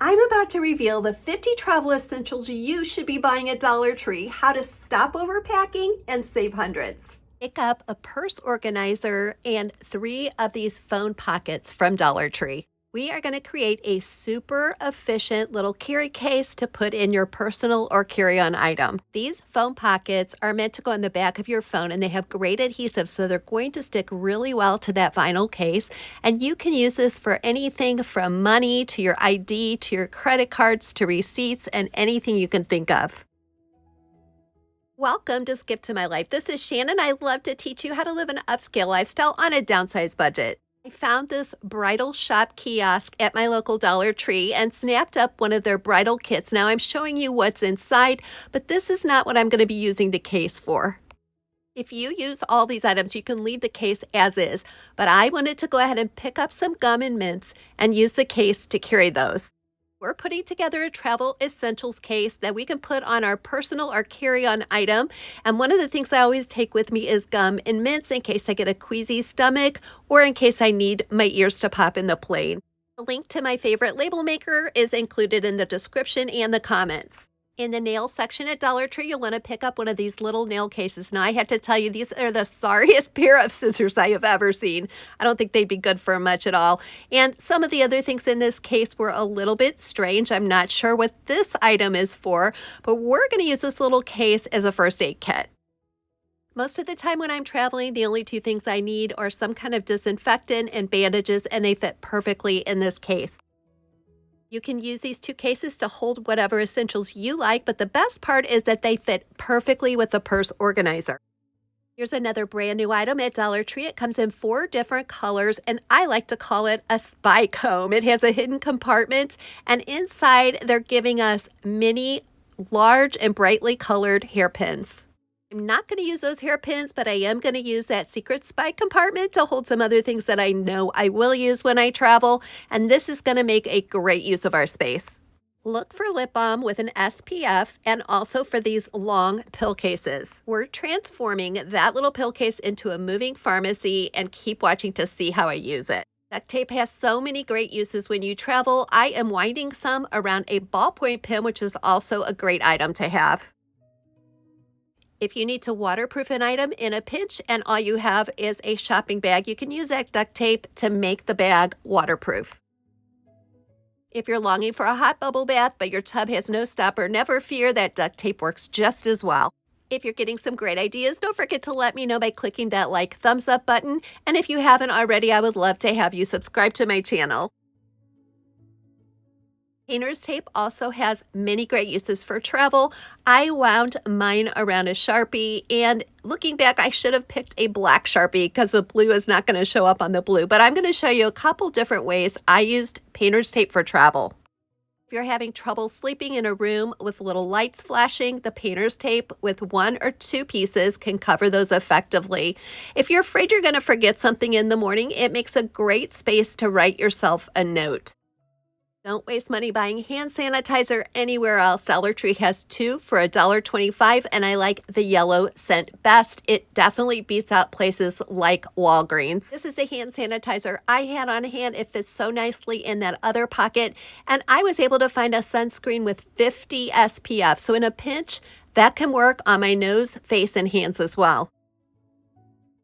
I'm about to reveal the 50 travel essentials you should be buying at Dollar Tree, how to stop overpacking and save hundreds. Pick up a purse organizer and 3 of these phone pockets from Dollar Tree. We are going to create a super efficient little carry case to put in your personal or carry-on item. These phone pockets are meant to go on the back of your phone, and they have great adhesive, so they're going to stick really well to that vinyl case. And you can use this for anything from money to your ID to your credit cards to receipts and anything you can think of. Welcome to Skip to My Life. This is Shannon. I love to teach you how to live an upscale lifestyle on a downsized budget. I found this bridal shop kiosk at my local Dollar Tree and snapped up one of their bridal kits. Now I'm showing you what's inside, but this is not what I'm going to be using the case for. If you use all these items, you can leave the case as is, but I wanted to go ahead and pick up some gum and mints and use the case to carry those. We're putting together a travel essentials case that we can put on our personal or carry-on item. And one of the things I always take with me is gum and mints in case I get a queasy stomach or in case I need my ears to pop in the plane. The link to my favorite label maker is included in the description and the comments. In the nail section at Dollar Tree, you'll want to pick up one of these little nail cases. Now, I have to tell you, these are the sorriest pair of scissors I have ever seen. I don't think they'd be good for much at all. And some of the other things in this case were a little bit strange. I'm not sure what this item is for, but we're going to use this little case as a first aid kit. Most of the time when I'm traveling, the only 2 things I need are some kind of disinfectant and bandages, and they fit perfectly in this case. You can use these 2 cases to hold whatever essentials you like, but the best part is that they fit perfectly with the purse organizer. Here's another brand new item at Dollar Tree. It comes in 4 different colors, and I like to call it a spy comb. It has a hidden compartment, and inside they're giving us mini, large, and brightly colored hairpins. I'm not going to use those hairpins, but I am going to use that secret spy compartment to hold some other things that I know I will use when I travel, and this is going to make a great use of our space. Look for lip balm with an SPF and also for these long pill cases. We're transforming that little pill case into a moving pharmacy, and keep watching to see how I use it. Duct tape has so many great uses when you travel. I am winding some around a ballpoint pen, which is also a great item to have. If you need to waterproof an item in a pinch and all you have is a shopping bag, you can use that duct tape to make the bag waterproof. If you're longing for a hot bubble bath but your tub has no stopper, never fear, that duct tape works just as well. If you're getting some great ideas, don't forget to let me know by clicking that thumbs up button. And if you haven't already, I would love to have you subscribe to my channel. Painter's tape also has many great uses for travel. I wound mine around a Sharpie, and looking back, I should have picked a black Sharpie because the blue is not going to show up on the blue. But I'm going to show you a couple different ways I used painter's tape for travel. If you're having trouble sleeping in a room with little lights flashing, the painter's tape with 1 or 2 pieces can cover those effectively. If you're afraid you're going to forget something in the morning, it makes a great space to write yourself a note. Don't waste money buying hand sanitizer anywhere else. Dollar Tree has 2 for $1.25, and I like the yellow scent best. It definitely beats out places like Walgreens. This is a hand sanitizer I had on hand. It fits so nicely in that other pocket, and I was able to find a sunscreen with 50 SPF. So in a pinch, that can work on my nose, face, and hands as well.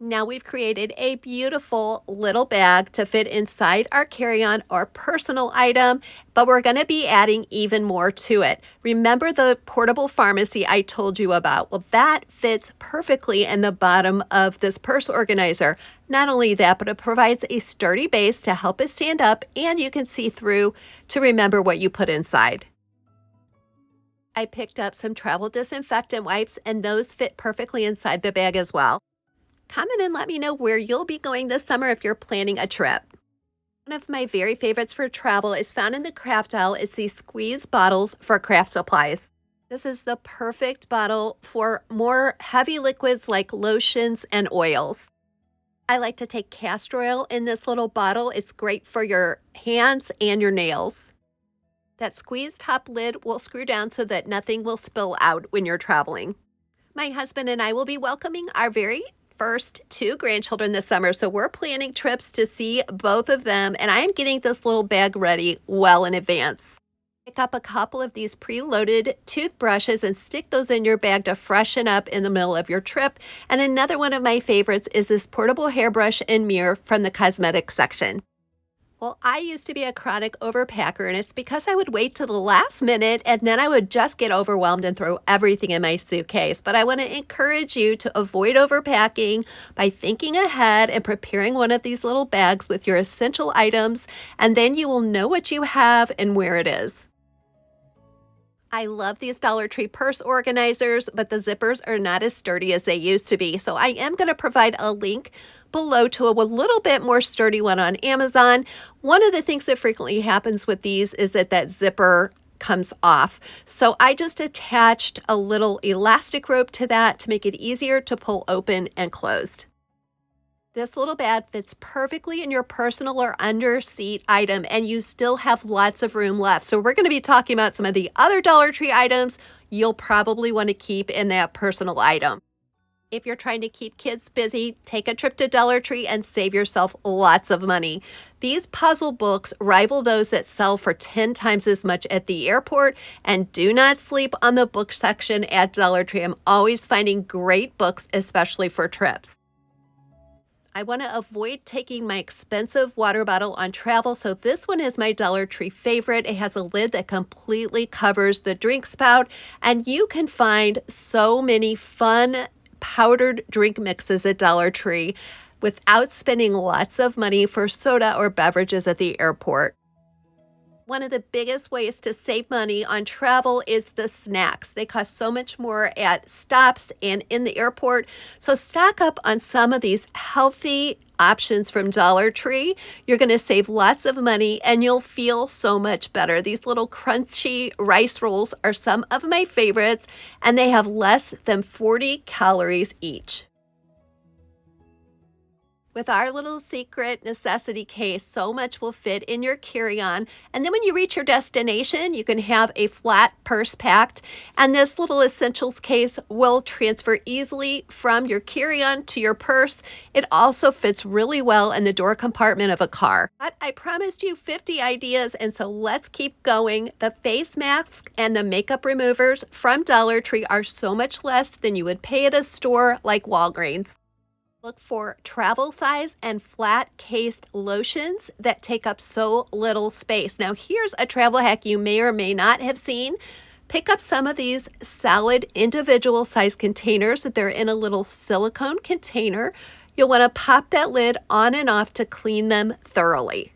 Now we've created a beautiful little bag to fit inside our carry-on or personal item, but we're going to be adding even more to it. Remember the portable pharmacy I told you about? Well, that fits perfectly in the bottom of this purse organizer. Not only that, but it provides a sturdy base to help it stand up, and you can see through to remember what you put inside. I picked up some travel disinfectant wipes, and those fit perfectly inside the bag as well. Comment and let me know where you'll be going this summer if you're planning a trip. One of my very favorites for travel is found in the craft aisle. It's these squeeze bottles for craft supplies. This is the perfect bottle for more heavy liquids like lotions and oils. I like to take castor oil in this little bottle. It's great for your hands and your nails. That squeeze top lid will screw down so that nothing will spill out when you're traveling. My husband and I will be welcoming our very first 2 grandchildren this summer, so we're planning trips to see both of them, and I am getting this little bag ready well in advance. Pick up a couple of these preloaded toothbrushes and stick those in your bag to freshen up in the middle of your trip. And another one of my favorites is this portable hairbrush and mirror from the cosmetics section. Well, I used to be a chronic overpacker, and it's because I would wait till the last minute and then I would just get overwhelmed and throw everything in my suitcase. But I want to encourage you to avoid overpacking by thinking ahead and preparing one of these little bags with your essential items, and then you will know what you have and where it is. I love these Dollar Tree purse organizers, but the zippers are not as sturdy as they used to be. So I am going to provide a link below to a little bit more sturdy one on Amazon. One of the things that frequently happens with these is that zipper comes off. So I just attached a little elastic rope to that to make it easier to pull open and closed. This little bag fits perfectly in your personal or under seat item, and you still have lots of room left. So we're going to be talking about some of the other Dollar Tree items you'll probably want to keep in that personal item. If you're trying to keep kids busy, take a trip to Dollar Tree and save yourself lots of money. These puzzle books rival those that sell for 10 times as much at the airport, and do not sleep on the book section at Dollar Tree. I'm always finding great books, especially for trips. I want to avoid taking my expensive water bottle on travel, so this one is my Dollar Tree favorite. It has a lid that completely covers the drink spout, and you can find so many fun powdered drink mixes at Dollar Tree without spending lots of money for soda or beverages at the airport. One of the biggest ways to save money on travel is the snacks. They cost so much more at stops and in the airport. So stock up on some of these healthy options from Dollar Tree. You're going to save lots of money and you'll feel so much better. These little crunchy rice rolls are some of my favorites, and they have less than 40 calories each. With our little secret necessity case, so much will fit in your carry-on. And then when you reach your destination, you can have a flat purse packed. And this little essentials case will transfer easily from your carry-on to your purse. It also fits really well in the door compartment of a car. But I promised you 50 ideas, and so let's keep going. The face masks and the makeup removers from Dollar Tree are so much less than you would pay at a store like Walgreens. Look for travel size and flat cased lotions that take up so little space. Now, here's a travel hack you may or may not have seen. Pick up some of these salad individual size containers. They're in a little silicone container. You'll want to pop that lid on and off to clean them thoroughly.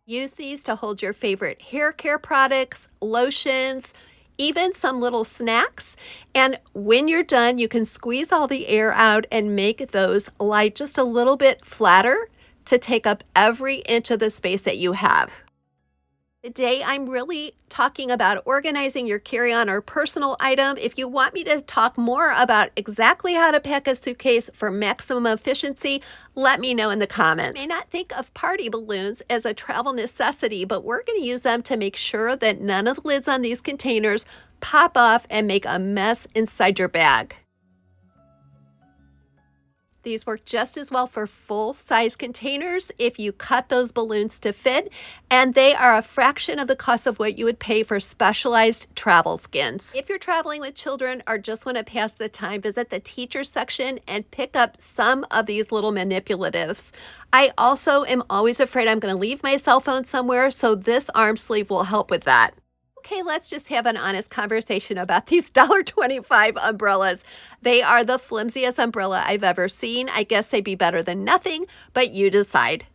Use these to hold your favorite hair care products, lotions, even some little snacks. And when you're done, you can squeeze all the air out and make those lie just a little bit flatter to take up every inch of the space that you have. Today, I'm really talking about organizing your carry-on or personal item. If you want me to talk more about exactly how to pack a suitcase for maximum efficiency, let me know in the comments. You may not think of party balloons as a travel necessity, but we're going to use them to make sure that none of the lids on these containers pop off and make a mess inside your bag. These work just as well for full-size containers if you cut those balloons to fit, and they are a fraction of the cost of what you would pay for specialized travel skins. If you're traveling with children or just want to pass the time, visit the teacher section and pick up some of these little manipulatives. I also am always afraid I'm going to leave my cell phone somewhere, so this arm sleeve will help with that. Okay, let's just have an honest conversation about these $1.25 umbrellas. They are the flimsiest umbrella I've ever seen. I guess they'd be better than nothing, but you decide.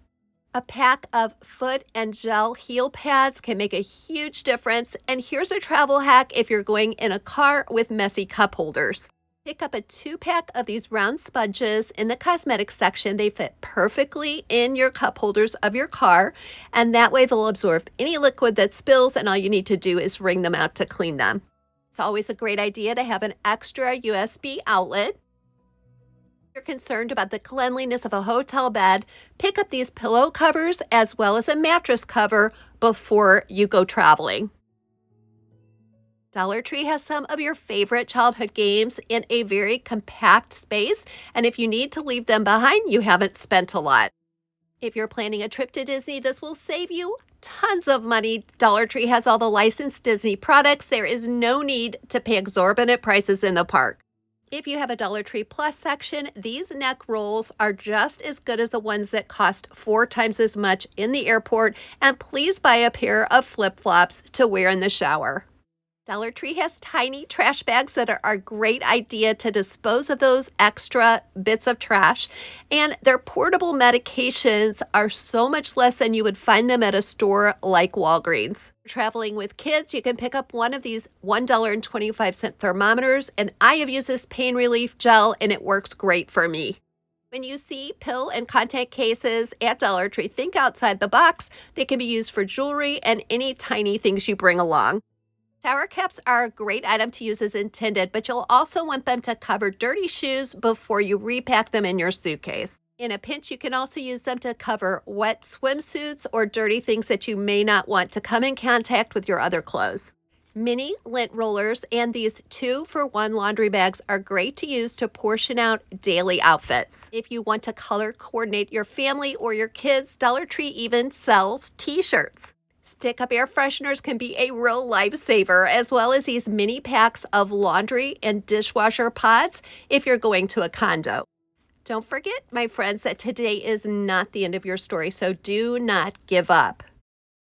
A pack of foot and gel heel pads can make a huge difference. And here's a travel hack if you're going in a car with messy cup holders. Pick up a 2-pack of these round sponges in the cosmetics section. They fit perfectly in your cup holders of your car, and that way they'll absorb any liquid that spills, and all you need to do is wring them out to clean them. It's always a great idea to have an extra USB outlet. If you're concerned about the cleanliness of a hotel bed, pick up these pillow covers as well as a mattress cover before you go traveling. Dollar Tree has some of your favorite childhood games in a very compact space, and if you need to leave them behind, you haven't spent a lot. If you're planning a trip to Disney, this will save you tons of money. Dollar Tree has all the licensed Disney products. There is no need to pay exorbitant prices in the park. If you have a Dollar Tree Plus section, these neck rolls are just as good as the ones that cost 4 times as much in the airport. And please buy a pair of flip-flops to wear in the shower. Dollar Tree has tiny trash bags that are a great idea to dispose of those extra bits of trash. And their portable medications are so much less than you would find them at a store like Walgreens. Traveling with kids, you can pick up one of these $1.25 thermometers, and I have used this pain relief gel and it works great for me. When you see pill and contact cases at Dollar Tree, think outside the box. They can be used for jewelry and any tiny things you bring along. Shower caps are a great item to use as intended, but you'll also want them to cover dirty shoes before you repack them in your suitcase. In a pinch, you can also use them to cover wet swimsuits or dirty things that you may not want to come in contact with your other clothes. Mini lint rollers and these 2-for-1 laundry bags are great to use to portion out daily outfits. If you want to color coordinate your family or your kids, Dollar Tree even sells t-shirts. Stick-up air fresheners can be a real lifesaver, as well as these mini packs of laundry and dishwasher pods if you're going to a condo. Don't forget, my friends, that today is not the end of your story, so do not give up.